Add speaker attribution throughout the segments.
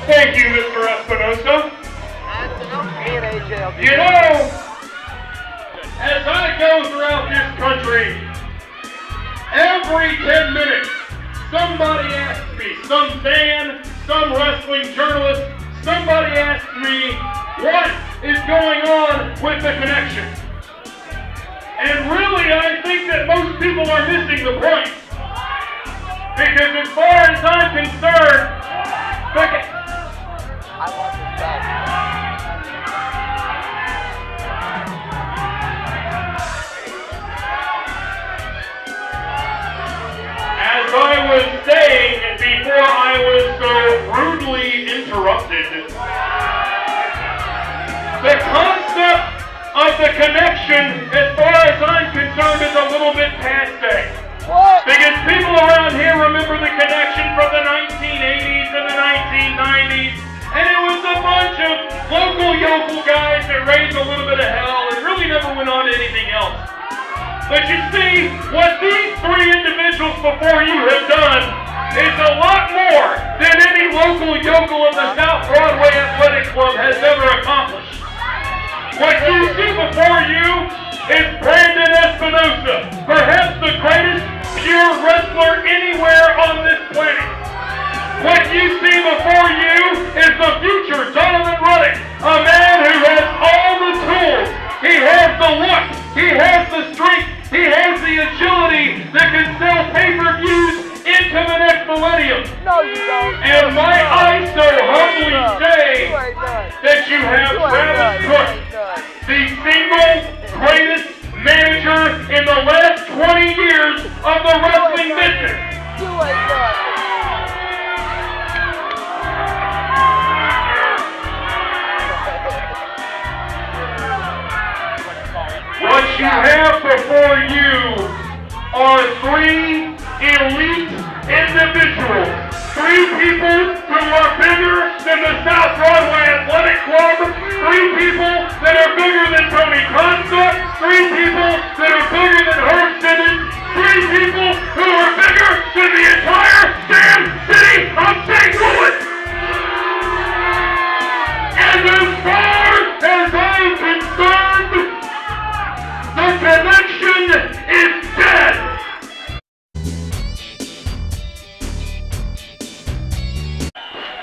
Speaker 1: Thank you, Mr. Espinosa. You know, as I go throughout this country, every 10 minutes, somebody asks me, some fan, some wrestling journalist, somebody asks me, what is going on with the connection? And really, I think that most people are missing the point. Because as far as I'm concerned, as I was saying before I was so rudely interrupted, the concept of the connection, as far as I'm concerned, is a little bit passe. Because people around here remember the connection from the 1980s and the 1990s, and it was a bunch of local yokel guys that raised a little bit of hell and really never went on to anything else. But you see, what these three individuals before you have done is a lot more than any local yokel of the South Broadway Athletic Club has ever accomplished. What you see before you is Brandon Espinosa, perhaps the greatest pure wrestler anywhere on this planet. What you see before you is the future Donovan Ruddock, a man who has all the tools. He has the look, he has the strength, he has the agility that can sell pay-per-views into the next millennium.
Speaker 2: No, you don't.
Speaker 1: And might I so humbly say that you have Travis Cook, the single greatest manager in the last 20 years of the wrestling business. What you have before you are three elite individuals. Three people who are bigger than the South Broadway Athletic Club. Three people that are bigger than Tony Consta. Three people that are bigger than Herb Simmons. Three people who are bigger than the entire damn city of St. Louis. And as far as I'm concerned, the connection is dead.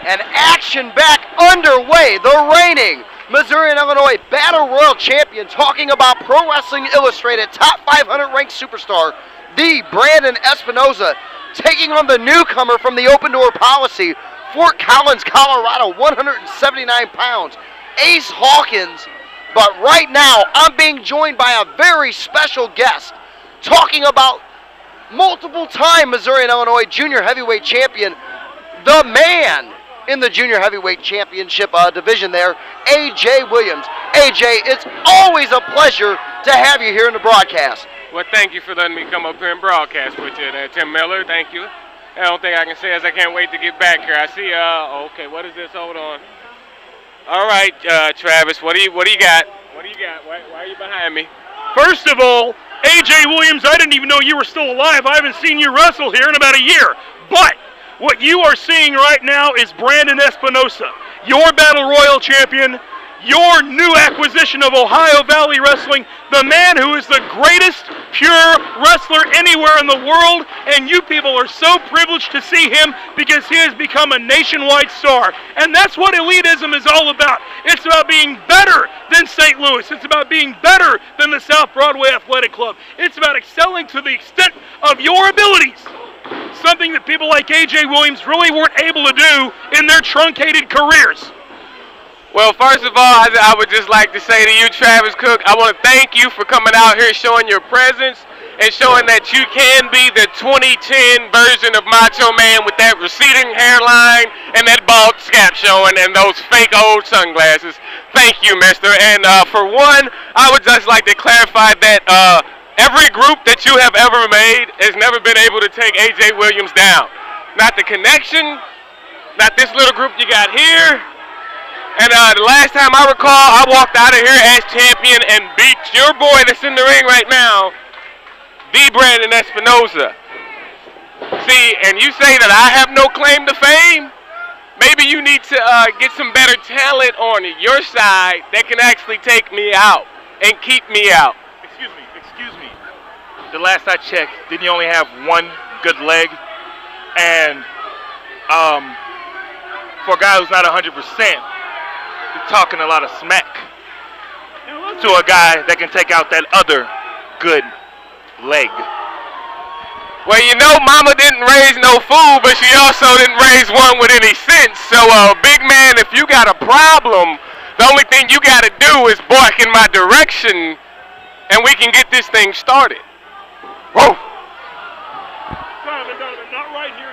Speaker 3: And action back underway. The reigning Missouri and Illinois Battle Royal Champion, talking about Pro Wrestling Illustrated top 500 ranked superstar, the Brandon Espinosa, taking on the newcomer from the Open Door Policy, Fort Collins, Colorado, 179 pounds, Ace Hawkins. But right now, I'm being joined by a very special guest, talking about multiple-time Missouri and Illinois Junior Heavyweight Champion, the man in the Junior Heavyweight Championship division there, A.J. Williams. A.J., it's always a pleasure to have you here in the broadcast.
Speaker 4: Well, thank you for letting me come up here and broadcast with you there, Tim Miller. Thank you. The only thing I can say is I can't wait to get back here. I see, okay, what is this? Hold on. All right, Travis, what do you got? What do you got? Why are you behind me?
Speaker 1: First of all, A.J. Williams, I didn't even know you were still alive. I haven't seen you wrestle here in about a year. But what you are seeing right now is Brandon Espinosa, your Battle Royal champion, your new acquisition of Ohio Valley Wrestling, the man who is the greatest pure wrestler anywhere in the world, and you people are so privileged to see him because he has become a nationwide star. And that's what elitism is all about. It's about being better than St. Louis. It's about being better than the South Broadway Athletic Club. It's about excelling to the extent of your abilities. Something that people like A.J. Williams really weren't able to do in their truncated careers.
Speaker 4: Well, first of all, I would just like to say to you, Travis Cook, I want to thank you for coming out here showing your presence and showing that you can be the 2010 version of Macho Man with that receding hairline and that bald scalp showing and those fake old sunglasses. Thank you, mister. And for one, I would just like to clarify that every group that you have ever made has never been able to take A.J. Williams down. Not the connection, not this little group you got here. And the last time I recall, I walked out of here as champion and beat your boy that's in the ring right now, the Brandon Espinosa. See, and you say that I have no claim to fame? maybe you need to get some better talent on your side that can actually take me out and keep me out.
Speaker 2: Excuse me. The last I checked, didn't you only have one good leg? And for a guy who's not 100%, you're talking a lot of smack to a guy that can take out that other good leg.
Speaker 4: Well, you know, Mama didn't raise no fool, but she also didn't raise one with any sense. So, big man, if you got a problem, the only thing you got to do is bark in my direction, and we can get this thing started. Whoa!
Speaker 5: Donovan, not right here,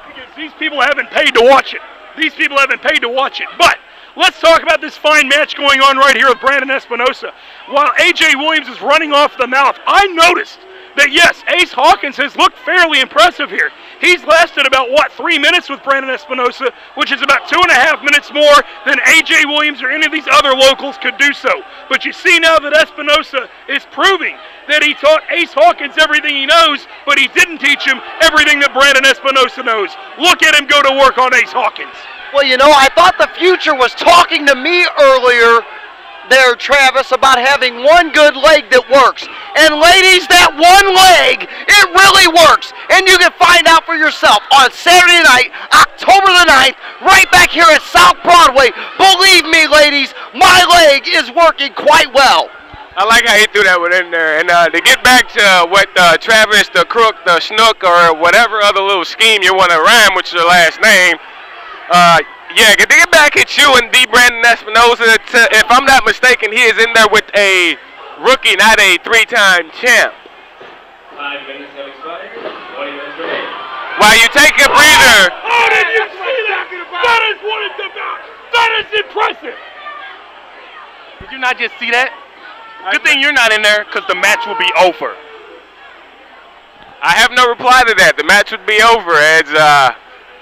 Speaker 5: because these people haven't paid to watch it. But let's talk about this fine match going on right here with Brandon Espinosa. While A.J. Williams is running off the mouth, I noticed that, yes, Ace Hawkins has looked fairly impressive here. He's lasted about, 3 minutes with Brandon Espinosa, which is about 2.5 minutes more than A.J. Williams or any of these other locals could do so. But you see now that Espinosa is proving that he taught Ace Hawkins everything he knows, but he didn't teach him everything that Brandon Espinosa knows. Look at him go to work on Ace Hawkins.
Speaker 3: Well, you know, I thought the future was talking to me earlier there, Travis, about having one good leg that works. And ladies, that one leg, it really works. And you can find out for yourself on Saturday night, October the 9th, right back here at South Broadway. Believe me, ladies, my leg is working quite well.
Speaker 4: I like how he threw that one in there. And to get back to what Travis, the Crook, the Snook, or whatever other little scheme you want to rhyme with your last name, yeah, to get back at you and D. Brandon Espinosa, if I'm not mistaken, he is in there with a rookie, not a 3-time champ.
Speaker 1: 5 minutes have expired. 20 minutes remaining.
Speaker 4: While you take a breather.
Speaker 5: Oh, did you see that? That is what it's about. That is impressive.
Speaker 2: Did you not just see that? Good thing you're not in there, because the match will be over.
Speaker 4: I have no reply to that. The match would be over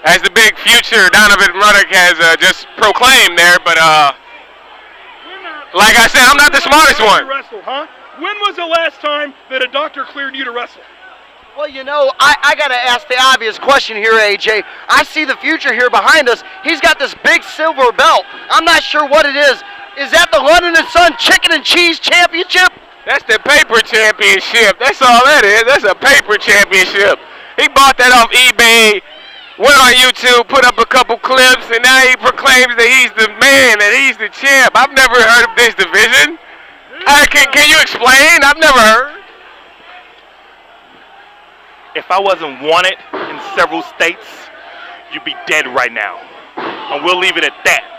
Speaker 4: as the big future Donovan Ruddock has just proclaimed there, but like I said, I'm not the smartest one.
Speaker 5: Wrestle, huh? When was the last time that a doctor cleared you to wrestle?
Speaker 3: Well, you know, I got to ask the obvious question here, AJ. I see the future here behind us. He's got this big silver belt. I'm not sure what it is. Is that the London & Son Chicken and Cheese Championship?
Speaker 4: That's the paper championship. That's all that is. That's a paper championship. He bought that off eBay, went on YouTube, put up a couple clips, and now he proclaims that he's the man, that he's the champ. I've never heard of this division. Can you explain? I've never heard.
Speaker 2: If I wasn't wanted in several states, you'd be dead right now. And we'll leave it at that.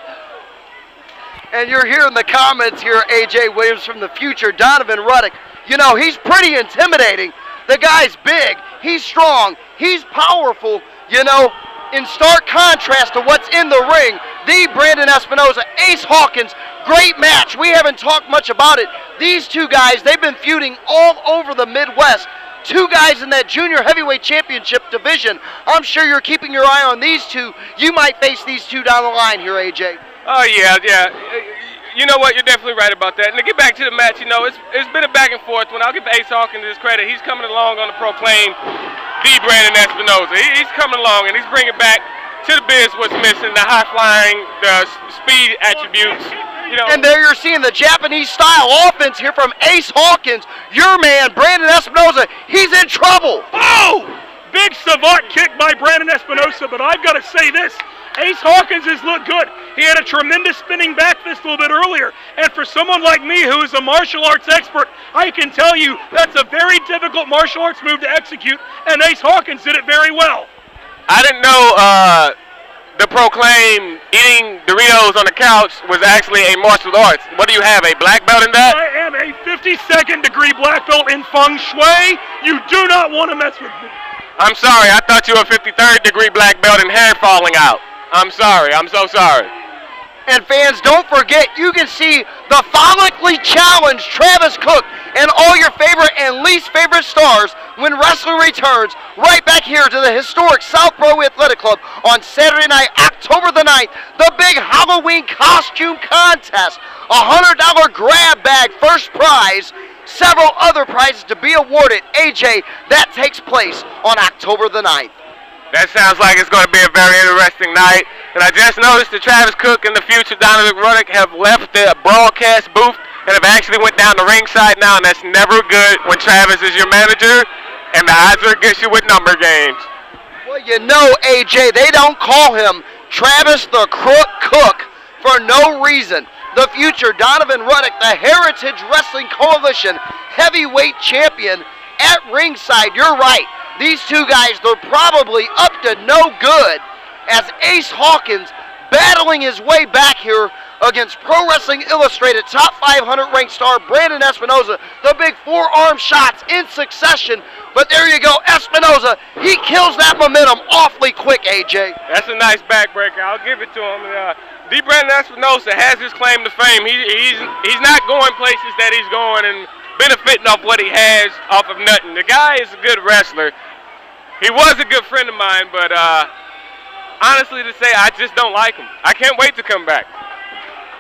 Speaker 3: And you're hearing the comments here, A.J. Williams from the future, Donovan Ruddock. You know, he's pretty intimidating. The guy's big, he's strong, he's powerful. You know, in stark contrast to what's in the ring, the Brandon Espinosa, Ace Hawkins, great match. We haven't talked much about it. These two guys, they've been feuding all over the Midwest. Two guys in that junior heavyweight championship division. I'm sure you're keeping your eye on these two. You might face these two down the line here, AJ.
Speaker 4: Oh, yeah. You know what? You're definitely right about that. And to get back to the match, you know, it's been a back and forth. When I'll give Ace Hawkins his credit, he's coming along on the proclaim the Brandon Espinosa. He's coming along, and he's bringing back to the biz what's missing, the high-flying, the speed attributes. You know.
Speaker 3: And there you're seeing the Japanese-style offense here from Ace Hawkins. Your man, Brandon Espinosa, he's in trouble.
Speaker 5: Oh! Big savant kick by Brandon Espinosa, but I've got to say this. Ace Hawkins has looked good. He had a tremendous spinning back fist a little bit earlier. And for someone like me who is a martial arts expert, I can tell you that's a very difficult martial arts move to execute, and Ace Hawkins did it very well.
Speaker 4: I didn't know the proclaim eating Doritos on the couch was actually a martial arts. What do you have, a black belt in that?
Speaker 5: I am a 52nd degree black belt in Feng Shui. You do not want to mess with me.
Speaker 4: I'm sorry, I thought you were a 53rd degree black belt and hair falling out. I'm sorry, I'm so sorry.
Speaker 3: And fans, don't forget, you can see the follically challenged Travis Cook and all your favorite and least favorite stars when wrestling returns right back here to the historic South Broadway Athletic Club on Saturday night, October the 9th, the big Halloween costume contest, a $100 grab bag first prize, several other prizes to be awarded. AJ, that takes place on October the 9th.
Speaker 4: That sounds like it's going to be a very interesting night. And I just noticed that Travis Cook and the future Donovan Ruddock have left the broadcast booth and have actually went down the ringside now, and that's never good when Travis is your manager and the odds are against you with number games.
Speaker 3: Well, you know, AJ, they don't call him Travis the Crook Cook for no reason. The future Donovan Ruddock, the Heritage Wrestling Coalition heavyweight champion at ringside. You're right. These two guys, they're probably up to no good as Ace Hawkins battling his way back here against Pro Wrestling Illustrated top 500 ranked star Brandon Espinosa. The big forearm shots in succession. But there you go, Espinosa, he kills that momentum awfully quick, AJ.
Speaker 4: That's a nice backbreaker. I'll give it to him. Brandon Espinosa has his claim to fame. He's not going places that he's going and benefiting off what he has off of nothing. The guy is a good wrestler. He was a good friend of mine, but honestly to say, I just don't like him. I can't wait to come back.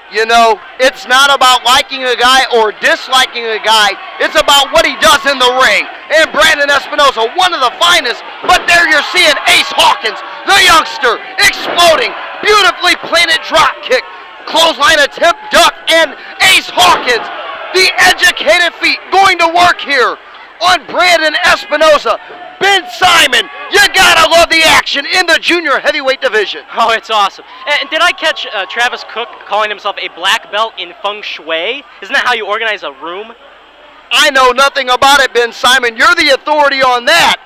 Speaker 3: You know, it's not about liking a guy or disliking a guy. It's about what he does in the ring. And Brandon Espinosa, one of the finest, but there you're seeing Ace Hawkins, the youngster, exploding, beautifully planted drop kick, clothesline attempt, duck, and Ace Hawkins, the educated feet, going to work here on Brandon Espinosa. Ben Simon, you gotta love the action in the junior heavyweight division.
Speaker 6: Oh, it's awesome. And did I catch Travis Cook calling himself a black belt in feng shui? Isn't that how you organize a room?
Speaker 3: I know nothing about it, Ben Simon. You're the authority on that.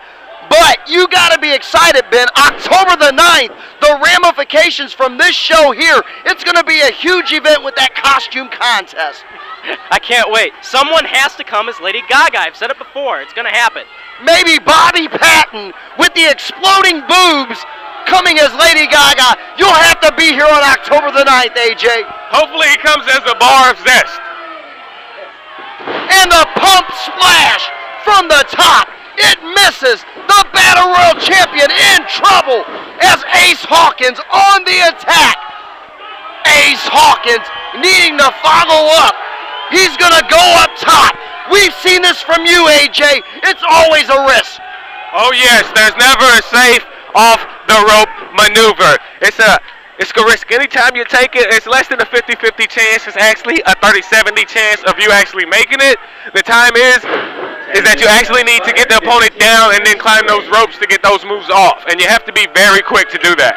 Speaker 3: But you gotta be excited, Ben. October the 9th, the ramifications from this show here, it's gonna be a huge event with that costume contest.
Speaker 6: I can't wait. Someone has to come as Lady Gaga. I've said it before. It's gonna happen.
Speaker 3: Maybe Bobby Patton with the exploding boobs coming as Lady Gaga. You'll have to be here on October the 9th, AJ.
Speaker 4: Hopefully he comes as a bar of zest.
Speaker 3: And the pump splash from the top. It misses. The Battle Royal champion in trouble as Ace Hawkins on the attack. Ace Hawkins needing to follow up. He's going to go up top. We've seen this from you, AJ. It's always a risk.
Speaker 4: Oh, yes. There's never a safe off-the-rope maneuver. It's a risk. Anytime you take it, it's less than a 50-50 chance. It's actually a 30-70 chance of you actually making it. The time is that you actually need to get the opponent down and then climb those ropes to get those moves off. And you have to be very quick to do that.